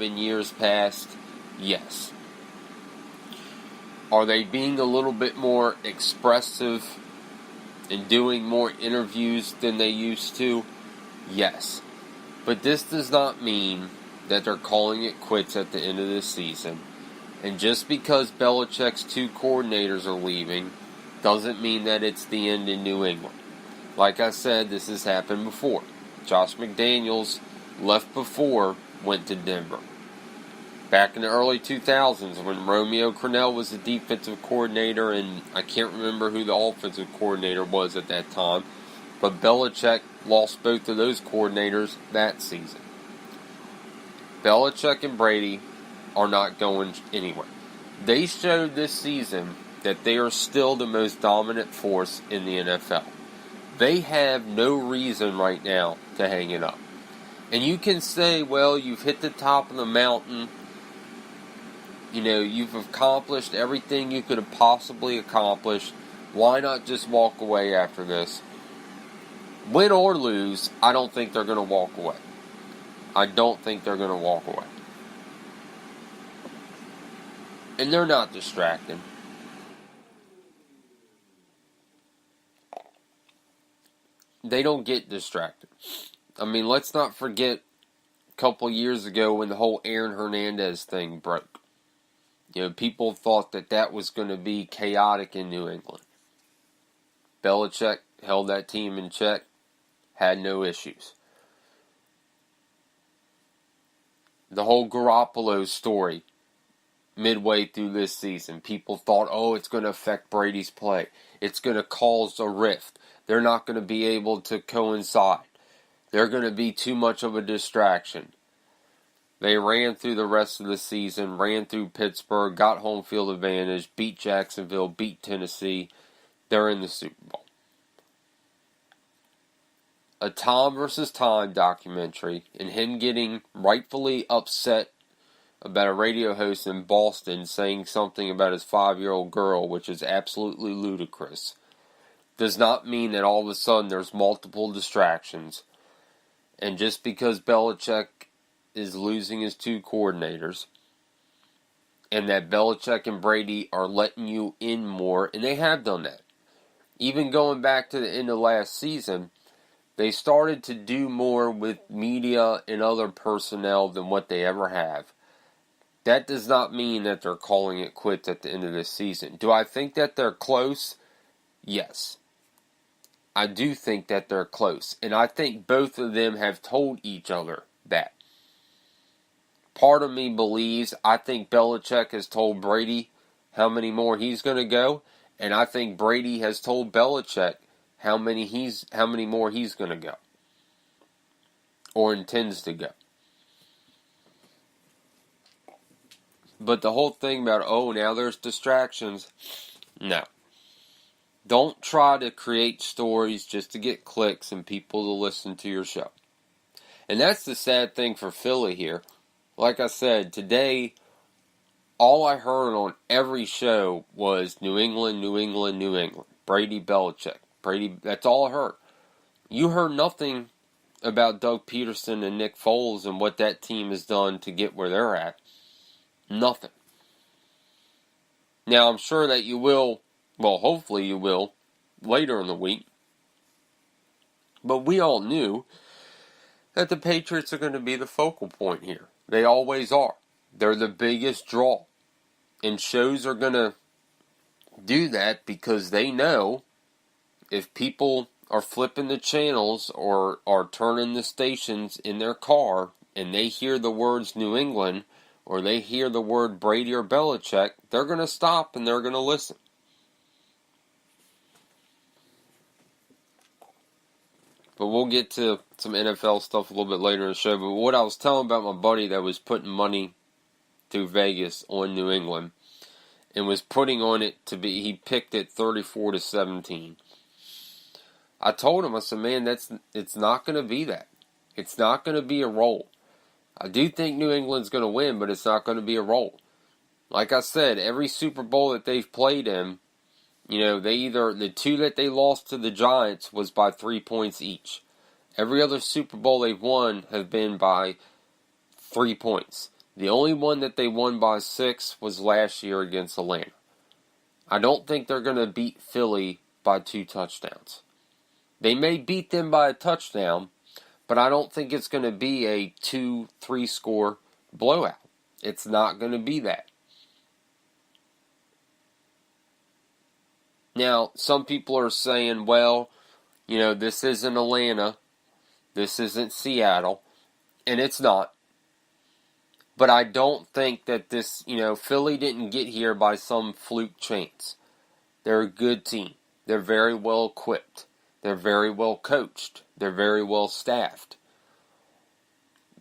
in years past? Yes. Are they being a little bit more expressive and doing more interviews than they used to? Yes. But this does not mean that they're calling it quits at the end of this season. And just because Belichick's 2 coordinators are leaving doesn't mean that it's the end in New England. Like I said, this has happened before. Josh McDaniels left before, went to Denver. Back in the early 2000s when Romeo Crennel was the defensive coordinator, and I can't remember who the offensive coordinator was at that time, but Belichick lost both of those coordinators that season. Belichick and Brady are not going anywhere. They showed this season that they are still the most dominant force in the NFL. They have no reason right now to hang it up. And you can say, well, you've hit the top of the mountain. You know, you've accomplished everything you could have possibly accomplished. Why not just walk away after this? Win or lose, I don't think they're going to walk away. I don't think they're going to walk away. And they're not distracted. They don't get distracted. I mean, let's not forget a couple years ago when the whole Aaron Hernandez thing broke. You know, people thought that that was going to be chaotic in New England. Belichick held that team in check, had no issues. The whole Garoppolo story, midway through this season, people thought, oh, it's going to affect Brady's play. It's going to cause a rift. They're not going to be able to coincide. They're going to be too much of a distraction. They ran through the rest of the season, ran through Pittsburgh, got home field advantage, beat Jacksonville, beat Tennessee. They're in the Super Bowl. A Tom versus Time documentary, and him getting rightfully upset about a radio host in Boston saying something about his 5-year-old girl, which is absolutely ludicrous, does not mean that all of a sudden there's multiple distractions. And just because Belichick is losing his 2 coordinators, and that Belichick and Brady are letting you in more, and they have done that. Even going back to the end of last season, they started to do more with media and other personnel than what they ever have. That does not mean that they're calling it quits at the end of this season. Do I think that they're close? Yes. I do think that they're close. And I think both of them have told each other that. Part of me believes, I think Belichick has told Brady how many more he's going to go. And I think Brady has told Belichick how many more he's going to go. Or intends to go. But the whole thing about, oh, now there's distractions. No. Don't try to create stories just to get clicks and people to listen to your show. And that's the sad thing for Philly here. Like I said, today, all I heard on every show was New England, New England, New England. Brady, Belichick. Brady, that's all I heard. You heard nothing about Doug Peterson and Nick Foles and what that team has done to get where they're at. Nothing. Now, I'm sure that you will, well, hopefully you will, later in the week. But we all knew that the Patriots are going to be the focal point here. They always are. They're the biggest draw. And shows are going to do that because they know if people are flipping the channels or are turning the stations in their car and they hear the words New England or they hear the word Brady or Belichick, they're going to stop and they're going to listen. But we'll get to some NFL stuff a little bit later in the show. But what I was telling about my buddy that was putting money through Vegas on New England and was putting on it to be, he picked it 34-17. I told him, I said, man, it's not going to be that. It's not going to be a roll. I do think New England's going to win, but it's not going to be a roll. Like I said, every Super Bowl that they've played in, you know, the 2 that they lost to the Giants was by 3 points each. Every other Super Bowl they've won have been by 3 points. The only one that they won by 6 was last year against Atlanta. I don't think they're going to beat Philly by 2 touchdowns. They may beat them by a touchdown, but I don't think it's going to be a 2-3 score blowout. It's not going to be that. Now, some people are saying, well, this isn't Atlanta, this isn't Seattle, and it's not. But I don't think that this, Philly didn't get here by some fluke chance. They're a good team. They're very well equipped. They're very well coached. They're very well staffed.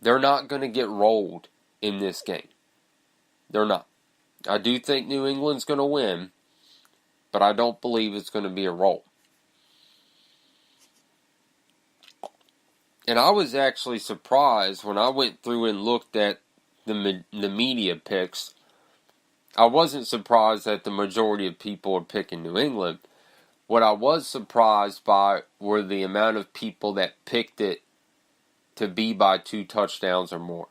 They're not going to get rolled in this game. They're not. I do think New England's going to win, but I don't believe it's going to be a roll. And I was actually surprised when I went through and looked at the media picks. I wasn't surprised that the majority of people are picking New England. What I was surprised by were the amount of people that picked it to be by 2 touchdowns or more.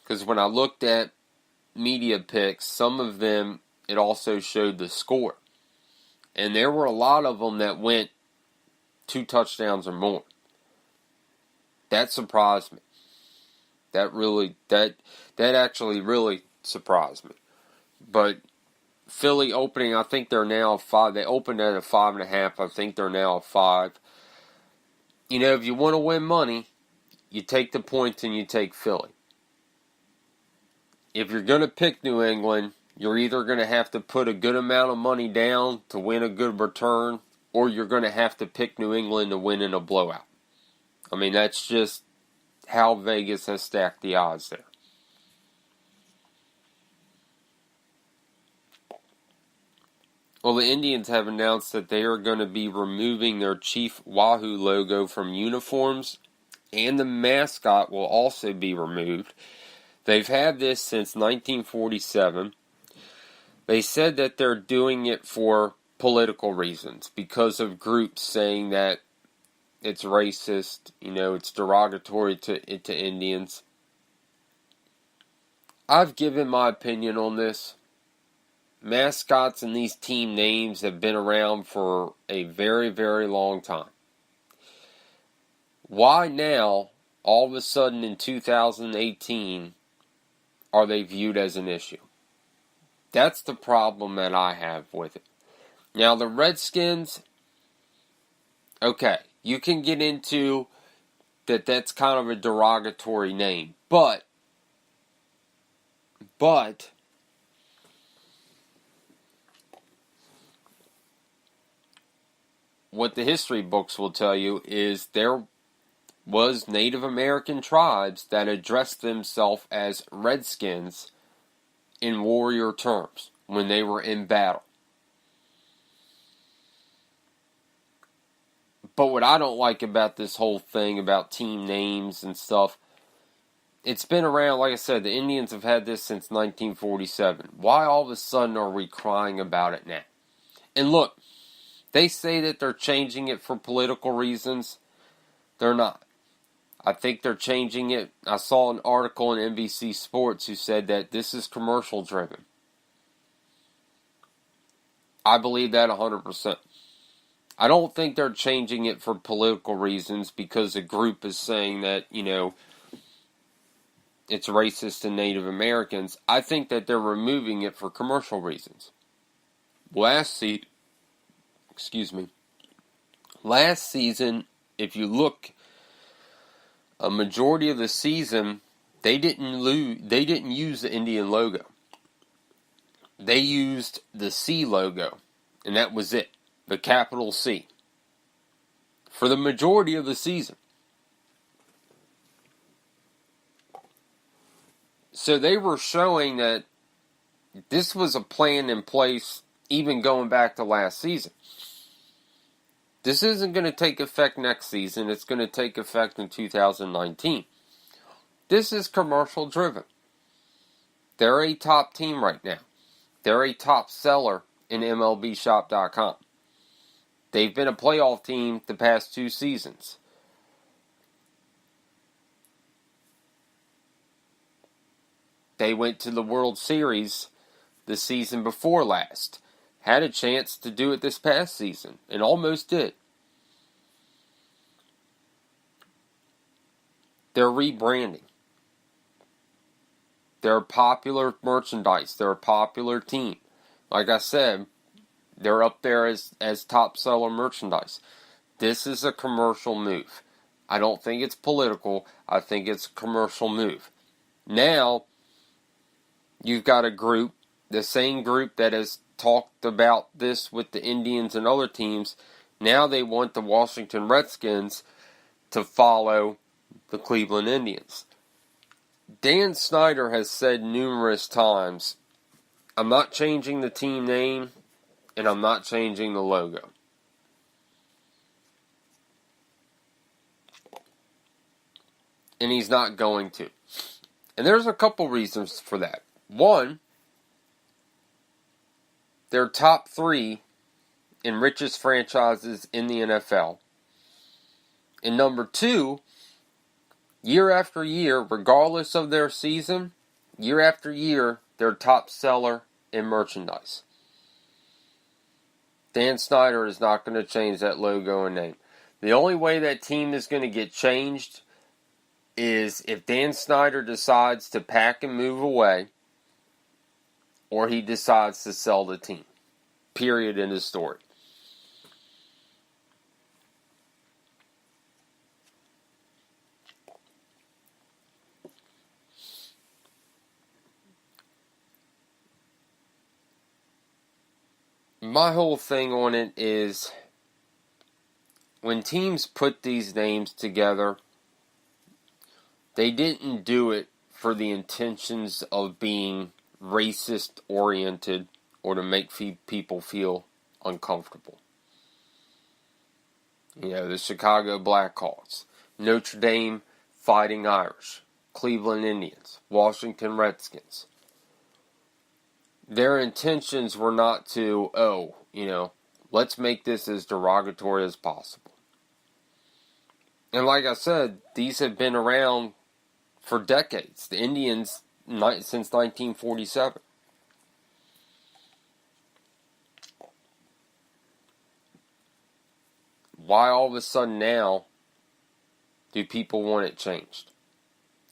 Because when I looked at media picks, some of them, it also showed the score. And there were a lot of them that went 2 touchdowns or more. That surprised me. That actually really surprised me. But Philly opening, I think they're now 5. They opened at a 5.5. I think they're now a 5. If you want to win money, you take the points and you take Philly. If you're going to pick New England, you're either going to have to put a good amount of money down to win a good return, or you're going to have to pick New England to win in a blowout. I mean, that's just how Vegas has stacked the odds there. Well, the Indians have announced that they are going to be removing their Chief Wahoo logo from uniforms, and the mascot will also be removed. They've had this since 1947. They said that they're doing it for political reasons, because of groups saying that it's racist, it's derogatory to Indians. I've given my opinion on this. Mascots and these team names have been around for a very, very long time. Why now, all of a sudden in 2018, are they viewed as an issue? That's the problem that I have with it. Now, the Redskins, okay, you can get into that's kind of a derogatory name, but what the history books will tell you is there was Native American tribes that addressed themselves as Redskins in warrior terms when they were in battle. But what I don't like about this whole thing about team names and stuff, it's been around, like I said, the Indians have had this since 1947. Why all of a sudden are we crying about it now? And look, they say that they're changing it for political reasons. They're not. I think they're changing it. I saw an article in NBC Sports who said that this is commercial driven. I believe that 100%. I don't think they're changing it for political reasons because a group is saying that, it's racist to Native Americans. I think that they're removing it for commercial reasons. Last season, if you look, a majority of the season, they didn't use the Indian logo. They used the C logo, and that was it, the capital C, for the majority of the season. So they were showing that this was a plan in place even going back to last season. This isn't going to take effect next season. It's going to take effect in 2019. This is commercial driven. They're a top team right now. They're a top seller in MLBshop.com. They've been a playoff team the past 2 seasons. They went to the World Series the season before last. Had a chance to do it this past season, and almost did. They're rebranding. They're popular merchandise. They're a popular team. Like I said, they're up there as top seller merchandise. This is a commercial move. I don't think it's political. I think it's a commercial move. Now, you've got a group, the same group that has talked about this with the Indians and other teams. Now they want the Washington Redskins to follow the Cleveland Indians. Dan Snyder has said numerous times, I'm not changing the team name, and I'm not changing the logo. And he's not going to. And there's a couple reasons for that. One, they're top 3 in richest franchises in the NFL. And number 2, year after year, regardless of their season, year after year, they're top seller in merchandise. Dan Snyder is not going to change that logo and name. The only way that team is going to get changed is if Dan Snyder decides to pack and move away, or he decides to sell the team. Period in the story. My whole thing on it is when teams put these names together, they didn't do it for the intentions of being racist oriented or to make people feel uncomfortable. You know, the Chicago Blackhawks, Notre Dame Fighting Irish, Cleveland Indians, Washington Redskins. Their intentions were not to, let's make this as derogatory as possible. And like I said, these have been around for decades. The Indians, since 1947. Why all of a sudden now do people want it changed?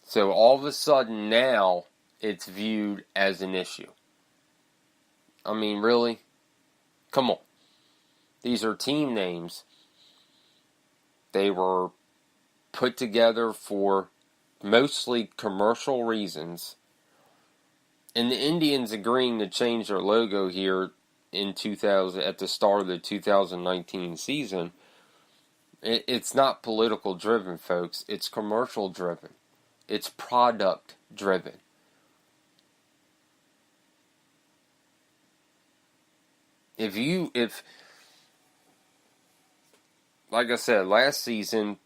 So all of a sudden now it's viewed as an issue. I mean, really? Come on. These are team names. They were put together for mostly commercial reasons. And the Indians agreeing to change their logo here at the start of the 2019 season, it's not political driven, folks. It's commercial driven. It's product driven. If like I said, last season,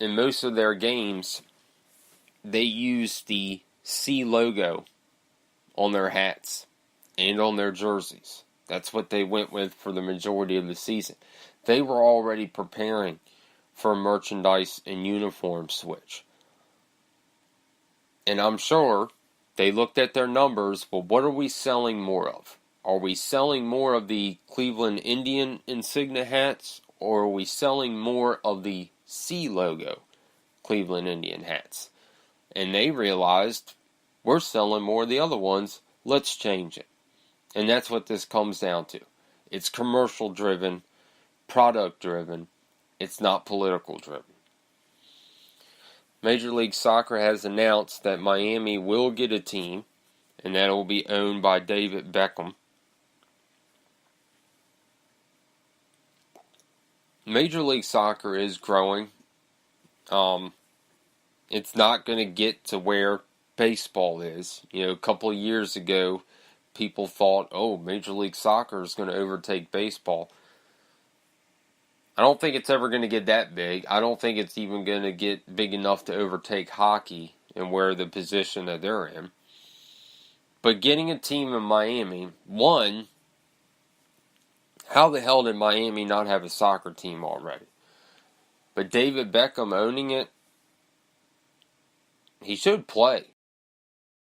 in most of their games, they used the C logo on their hats and on their jerseys. That's what they went with for the majority of the season. They were already preparing for a merchandise and uniform switch. And I'm sure they looked at their numbers, well, what are we selling more of? Are we selling more of the Cleveland Indian insignia hats, or are we selling more of the C logo Cleveland Indian hats? And they realized, we're selling more of the other ones, let's change it. And that's what this comes down to. It's commercial driven, product driven, it's not political driven. Major League Soccer has announced that Miami will get a team, and that will be owned by David Beckham. Major League Soccer is growing. It's not going to get to where baseball is. A couple of years ago, people thought, Major League Soccer is going to overtake baseball. I don't think it's ever going to get that big. I don't think it's even going to get big enough to overtake hockey and where the position that they're in. But getting a team in Miami, one, how the hell did Miami not have a soccer team already? But David Beckham owning it, he should play.